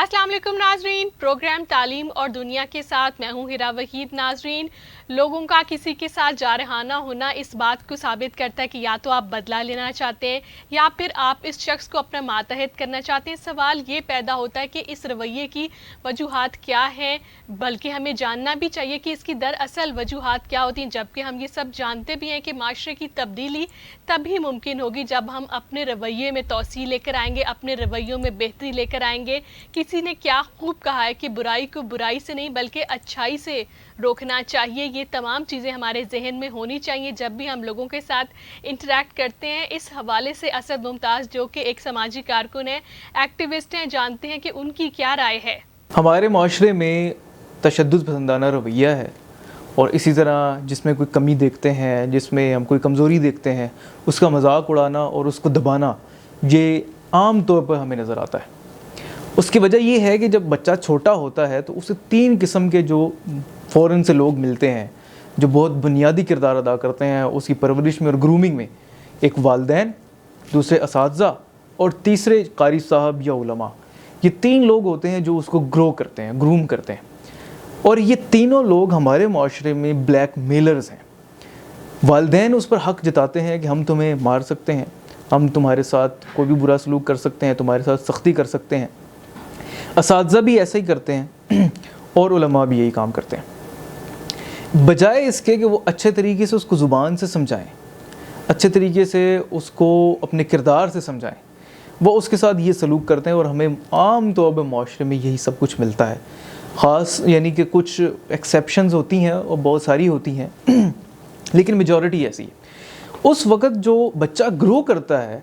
अस्सलाम वालेकुम नाजरीन, प्रोग्राम तालीम और दुनिया के साथ मैं हूँ हिरा वहीद। नाजरीन, लोगों का किसी के साथ जारहाना होना इस बात को साबित करता है कि या तो आप बदला लेना चाहते हैं या फिर आप इस शख्स को अपना मातहत करना चाहते हैं। सवाल ये पैदा होता है कि इस रवैये की वजूहात क्या हैं, बल्कि हमें जानना भी चाहिए कि इसकी दरअसल वजूहात क्या होती हैं, जबकि हम ये सब जानते भी हैं कि माशरे की तब्दीली तभी मुमकिन होगी जब हम अपने रवैये में तौसीह लेकर आएंगे, अपने रवैयों में बेहतरी लेकर आएंगे। किसी ने क्या खूब कहा है कि बुराई को बुराई से नहीं बल्कि अच्छाई से रोकना चाहिए। ये तमाम चीज़ें हमारे जहन में होनी चाहिए जब भी हम लोगों के साथ इंटरेक्ट करते हैं। इस हवाले से असद मुमताज़, जो कि एक समाजी कारकुन है, एक्टिविस्ट हैं, जानते हैं कि उनकी क्या राय है। हमारे माशरे में तशद्दुद पसंदाना रवैया है, और इसी तरह जिसमें कोई कमी देखते हैं, जिसमें हम कोई कमज़ोरी देखते हैं, उसका मजाक उड़ाना और उसको दबाना, ये आम तौर पर हमें नज़र आता है। उसकी वजह ये है कि जब बच्चा छोटा होता है तो उसे 3 किस्म के जो फ़ौरन से लोग मिलते हैं जो बहुत बुनियादी किरदार अदा करते हैं उसकी परवरिश में और ग्रूमिंग में। एक वालिदैन, दूसरे असातिज़ा और तीसरे कारी साहब या उलमा। ये 3 लोग होते हैं जो उसको ग्रो करते हैं, ग्रूम करते हैं, और ये तीनों लोग हमारे माशरे में ब्लैक मेलर्स हैं। वालिदैन उस पर हक़ जताते हैं कि हम तुम्हें मार सकते हैं, हम तुम्हारे साथ कोई भी बुरा सलूक कर सकते हैं, तुम्हारे साथ सख्ती कर सकते हैं। असातिज़ा भी ऐसा ही करते हैं और उलमा भी यही काम करते हैं। बजाय इसके कि वो अच्छे तरीके से उसको ज़ुबान से समझाएं, अच्छे तरीके से उसको अपने किरदार से समझाएं, वो उसके साथ ये सलूक करते हैं। और हमें आम तौर पर माशरे में यही सब कुछ मिलता है। ख़ास यानी कि कुछ एक्सेप्शंस होती हैं और बहुत सारी होती हैं लेकिन मेजॉरिटी ऐसी है। उस वक़्त जो बच्चा ग्रो करता है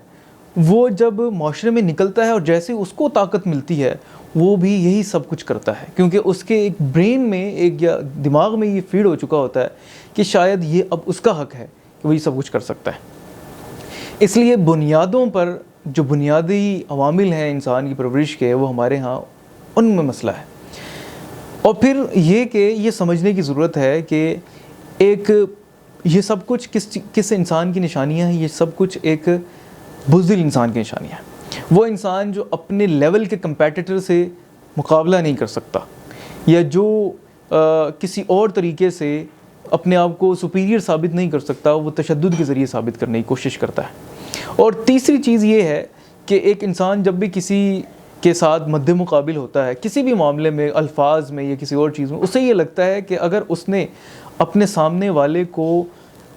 वो जब माशरे में निकलता है और जैसे उसको ताकत मिलती है वो भी यही सब कुछ करता है, क्योंकि उसके एक ब्रेन में एक या दिमाग में ये फीड हो चुका होता है कि शायद ये अब उसका हक़ है कि वही सब कुछ कर सकता है। इसलिए बुनियादों पर जो बुनियादी अवामिल हैं इंसान की परवरिश के, वो हमारे यहाँ उनमें मसला है। और फिर ये कि ये समझने की ज़रूरत है कि एक ये सब कुछ किस इंसान की निशानियाँ हैं। ये सब कुछ एक बुज़दिल इंसान की निशानियाँ हैं। वो इंसान जो अपने लेवल के कंपेटिटर से मुकाबला नहीं कर सकता, या जो किसी और तरीके से अपने आप को सुपीरियर साबित नहीं कर सकता, वो तशद्दुद के ज़रिए साबित करने की कोशिश करता है। और तीसरी चीज़ ये है कि एक इंसान जब भी किसी के साथ मद्दे मुकाबिल होता है, किसी भी मामले में, अल्फाज में या किसी और चीज़ में, उसे ये लगता है कि अगर उसने अपने सामने वाले को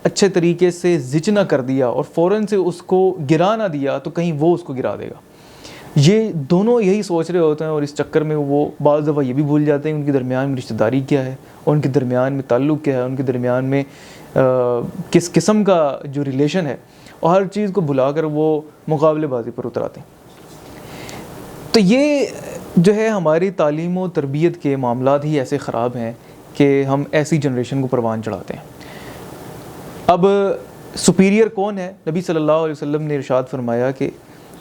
अच्छे तरीके से ज़िच ना कर दिया और फ़ौरन से उसको गिरा ना दिया तो कहीं वो उसको गिरा देगा। ये दोनों यही सोच रहे होते हैं, और इस चक्कर में वो बाज़ दफ़ा ये भी भूल जाते हैं उनके दरमियान में रिश्तेदारी क्या है, और उनके दरमियान में ताल्लुक़ क्या है, उनके दरमियान में किस किस्म का जो रिलेशन है, और हर चीज़ को भुलाकर वो मुकाबलेबाजी पर उतर आते हैं। तो ये जो है हमारी तालीम और तरबियत के मामलात ही ऐसे ख़राब हैं कि हम ऐसी जनरेशन को परवान चढ़ाते हैं। अब सुपीरियर कौन है? नबी सल्लल्लाहु अलैहि वसल्लम ने इरशाद फरमाया कि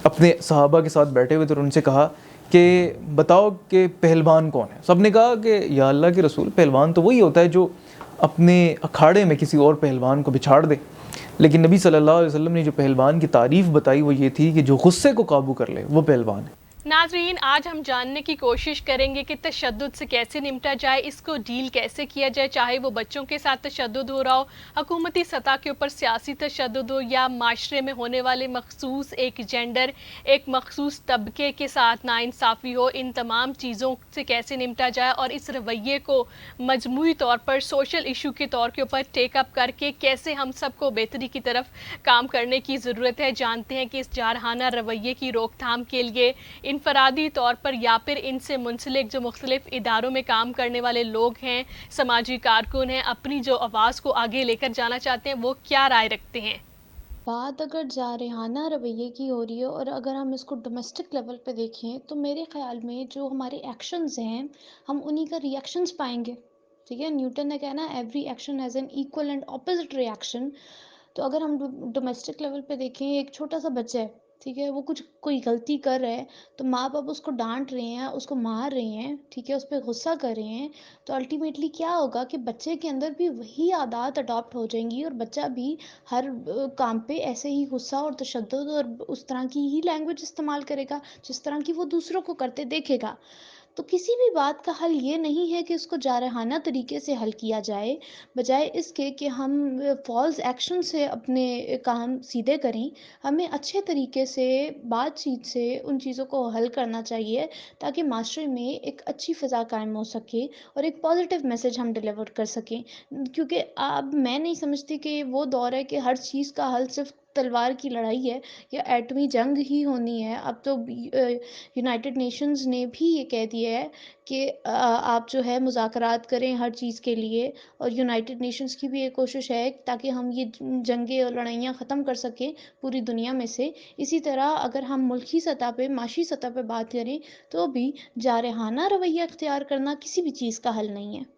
अपने सहाबा के साथ बैठे हुए थे और उनसे कहा कि बताओ कि पहलवान कौन है। सब ने कहा कि या अल्लाह के रसूल, पहलवान तो वही होता है जो अपने अखाड़े में किसी और पहलवान को बिछाड़ दे। लेकिन नबी सल्लल्लाहु अलैहि वसल्लम ने जो पहलवान की तारीफ़ बताई वो ये थी कि जो गुस्से को काबू कर ले वो पहलवान है। नाजरीन, आज हम जानने की कोशिश करेंगे कि तशद्दुद से कैसे निपटा जाए, इसको डील कैसे किया जाए, चाहे वो बच्चों के साथ तशद्दुद हो रहा हो, हुकूमती सतह के ऊपर सियासी तशद्दुद हो, या माशरे में होने वाले मखसूस एक जेंडर, एक मखसूस तबके के साथ नाइंसाफ़ी हो। इन तमाम चीज़ों से कैसे निपटा जाए और इस रवैये को मजमूई तौर पर सोशल इशू के तौर के ऊपर टेकअप करके कैसे हम सबको बेहतरी की तरफ काम करने की ज़रूरत है। जानते हैं कि इस जारहाना रवैये की रोकथाम के लिए इनफरादी तौर पर या फिर इनसे मुंसलिक जो मुख्तलिफ इदारों में काम करने वाले लोग हैं, समाजी कारकुन हैं, अपनी जो आवाज़ को आगे लेकर जाना चाहते हैं, वो क्या राय रखते हैं। बात अगर जारहाना रवैये की हो रही है और अगर हम इसको डोमेस्टिक लेवल पे देखें तो मेरे ख़्याल में जो हमारे एक्शंस हैं हम उन्हीं का रिएक्शंस पाएंगे। ठीक है, न्यूटन ने कहना every action has an equal and opposite reaction. तो अगर हम डोमेस्टिक लेवल पे देखें, एक छोटा सा बच्चा है, ٹھیک ہے، وہ کچھ کوئی غلطی کر رہا ہے تو ماں باپ اس کو ڈانٹ رہے ہیں، اس کو مار رہے ہیں، ٹھیک ہے، اس پہ غصہ کر رہے ہیں، تو الٹیمیٹلی کیا ہوگا کہ بچے کے اندر بھی وہی عادات اڈاپٹ ہو جائیں گی، اور بچہ بھی ہر کام پہ ایسے ہی غصہ اور تشدد اور اس طرح کی ہی لینگویج استعمال کرے گا جس طرح کی وہ دوسروں کو کرتے دیکھے گا۔ تو کسی بھی بات کا حل یہ نہیں ہے کہ اس کو جارحانہ طریقے سے حل کیا جائے، بجائے اس کے کہ ہم فالس ایکشن سے اپنے کام سیدھے کریں۔ ہمیں اچھے طریقے سے بات چیت سے ان چیزوں کو حل کرنا چاہیے تاکہ معاشرے میں ایک اچھی فضا قائم ہو سکے اور ایک پازیٹیو میسج ہم ڈیلیور کر سکیں، کیونکہ اب میں نہیں سمجھتی کہ وہ دور ہے کہ ہر چیز کا حل صرف تلوار کی لڑائی ہے یا ایٹمی جنگ ہی ہونی ہے۔ اب تو یونائٹڈ نیشنز نے بھی یہ کہہ دیا ہے کہ آپ جو ہے مذاکرات کریں ہر چیز کے لیے، اور یونائٹڈ نیشنز کی بھی یہ کوشش ہے تاکہ ہم یہ جنگیں اور لڑائیاں ختم کر سکیں پوری دنیا میں سے۔ اسی طرح اگر ہم ملکی سطح پہ، معاشی سطح پہ بات کریں تو بھی جارحانہ رویہ اختیار کرنا کسی بھی چیز کا حل نہیں ہے۔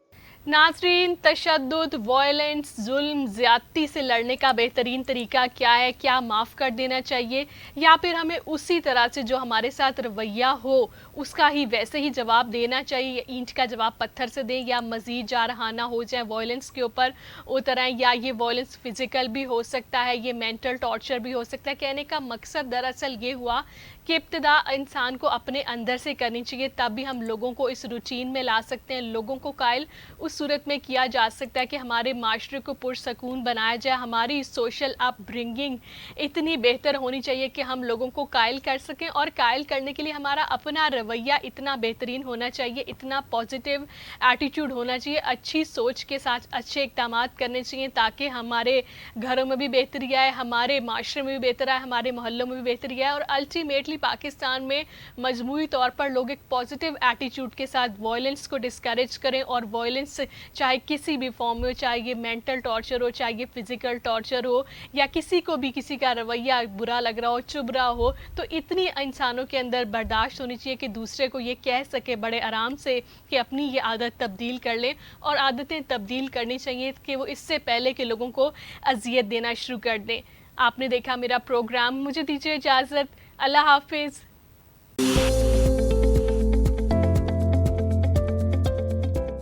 ناظرین، تشدد، وائلنس، ظلم، زیادتی سے لڑنے کا بہترین طریقہ کیا ہے؟ کیا معاف کر دینا چاہیے یا پھر ہمیں اسی طرح سے جو ہمارے ساتھ رویہ ہو اس کا ہی ویسے ہی جواب دینا چاہیے، یا اینٹ کا جواب پتھر سے دیں، یا مزید جارحانہ ہو جائے وائلنس کے اوپر اتریں، یا یہ وائلنس فزیکل بھی ہو سکتا ہے، یہ مینٹل ٹارچر بھی ہو سکتا ہے؟ کہنے کا مقصد دراصل یہ ہوا کہ ابتدا انسان کو اپنے اندر سے کرنی چاہیے، تب بھی ہم لوگوں کو اس روٹین میں لا سکتے ہیں، لوگوں کو قائل اس صورت میں کیا جا سکتا ہے کہ ہمارے معاشرے کو پرسکون بنایا جائے، ہماری سوشل اپ برنگنگ اتنی بہتر ہونی چاہیے کہ ہم لوگوں کو قائل کر سکیں، اور قائل کرنے کے لیے ہمارا اپنا رویہ اتنا بہترین ہونا چاہیے، اتنا پازیٹیو ایٹیٹیوڈ ہونا چاہیے، اچھی سوچ کے ساتھ اچھے اقدامات کرنے چاہیے تاکہ ہمارے گھروں میں بھی بہتری آئے، ہمارے معاشرے میں بھی بہتر آئے، ہمارے محلوں میں بھی بہتری آئے، اور الٹیمیٹلی پاکستان میں مجموعی طور پر لوگ ایک پازیٹیو ایٹیٹیوڈ کے ساتھ وائلنس کو ڈسکریج کریں، اور وائلنس چاہے کسی بھی فارم میں ہو، چاہے یہ مینٹل ٹارچر ہو، چاہے یہ فزیکل ٹارچر ہو، یا کسی کو بھی کسی کا رویہ برا لگ رہا ہو، چبھ رہا ہو، تو اتنی انسانوں کے اندر برداشت ہونی چاہیے کہ دوسرے کو یہ کہہ سکے بڑے آرام سے کہ اپنی یہ عادت تبدیل کر لیں، اور عادتیں تبدیل کرنی چاہیے کہ وہ اس سے پہلے کہ لوگوں کو اذیت دینا شروع کر دیں۔ آپ نے دیکھا میرا پروگرام، مجھے دیجیے اجازت، اللہ حافظ۔